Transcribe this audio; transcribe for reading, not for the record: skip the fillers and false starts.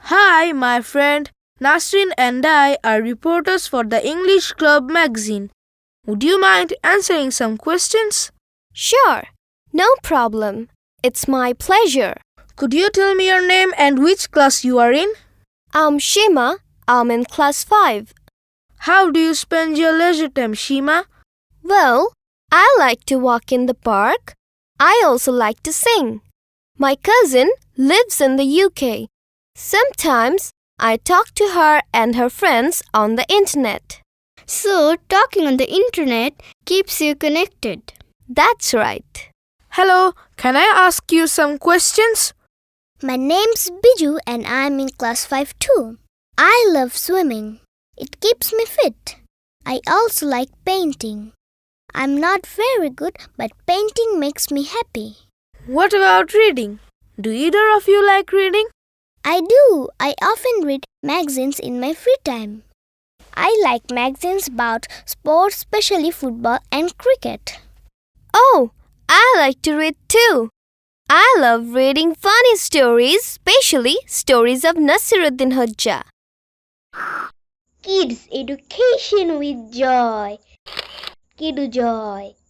Hi, my friend. Nasreen and I are reporters for the English Club magazine. Would you mind answering some questions? Sure, no problem. It's my pleasure. Could you tell me your name and which class you are in? I'm Sima. I'm in class 5. How do you spend your leisure time, Sima? Well, I like to walk in the park. I also like to sing. My cousin lives in the UK. Sometimes I talk to her and her friends on the internet. So, talking on the internet keeps you connected. That's right. Hello, can I ask you some questions? My name's Biju and I'm in class 5 too. I love swimming. It keeps me fit. I also like painting. I'm not very good, but painting makes me happy. What about reading? Do either of you like reading? I do. I often read magazines in my free time. I like magazines about sports, especially football and cricket. Oh, I like to read too. I love reading funny stories, especially stories of Nasruddin Hodja. Kids Education with Joy. Kidu Joy.